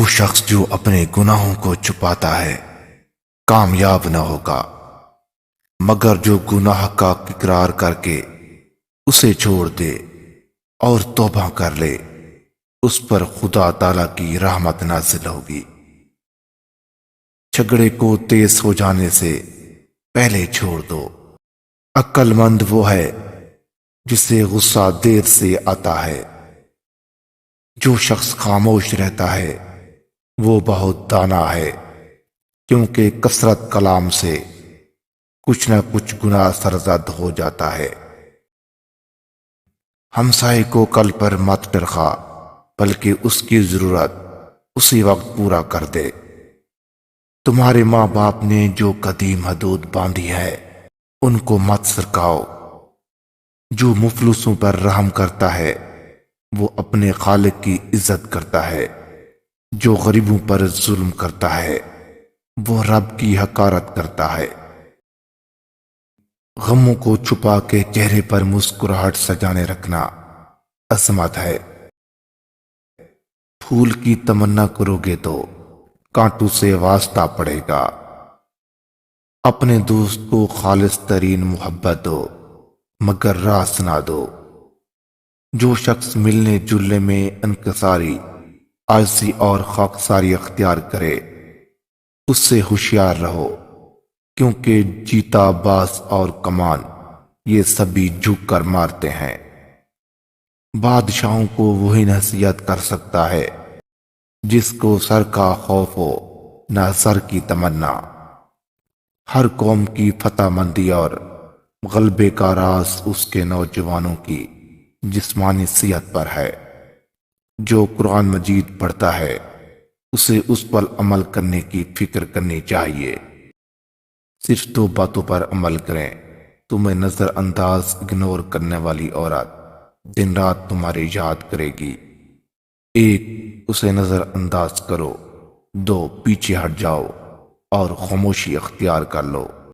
وہ شخص جو اپنے گناہوں کو چھپاتا ہے کامیاب نہ ہوگا، مگر جو گناہ کا اقرار کر کے اسے چھوڑ دے اور توبہ کر لے اس پر خدا تعالی کی رحمت نازل ہوگی۔ جھگڑے کو تیز ہو جانے سے پہلے چھوڑ دو۔ عقل مند وہ ہے جسے غصہ دیر سے آتا ہے۔ جو شخص خاموش رہتا ہے وہ بہت دانا ہے، کیونکہ کثرت کلام سے کچھ نہ کچھ گناہ سرزد ہو جاتا ہے۔ ہمسائے کو کل پر مت ٹرخا، بلکہ اس کی ضرورت اسی وقت پورا کر دے۔ تمہارے ماں باپ نے جو قدیم حدود باندھی ہے ان کو مت سرکاؤ۔ جو مفلسوں پر رحم کرتا ہے وہ اپنے خالق کی عزت کرتا ہے، جو غریبوں پر ظلم کرتا ہے وہ رب کی حقارت کرتا ہے۔ غموں کو چھپا کے چہرے پر مسکراہٹ سجانے رکھنا عظمت ہے۔ پھول کی تمنا کرو گے تو کانٹوں سے واسطہ پڑے گا۔ اپنے دوست کو خالص ترین محبت دو، مگر راز نہ دو۔ جو شخص ملنے جلنے میں انکساری، عاجزی اور خاکساری اختیار کرے اس سے ہوشیار رہو، کیونکہ جیتا باز اور کمان یہ سبھی جھک کر مارتے ہیں۔ بادشاہوں کو وہی نصیحت کر سکتا ہے جس کو سر کا خوف ہو نہ سر کی تمنا۔ ہر قوم کی فتح مندی اور غلبے کا راز اس کے نوجوانوں کی جسمانی صحت پر ہے۔ جو قرآن مجید پڑھتا ہے اسے اس پر عمل کرنے کی فکر کرنی چاہیے۔ صرف دو باتوں پر عمل کریں، تمہیں نظر انداز اگنور کرنے والی عورت دن رات تمہاری یاد کرے گی۔ ایک، اسے نظر انداز کرو۔ دو، پیچھے ہٹ جاؤ اور خاموشی اختیار کر لو۔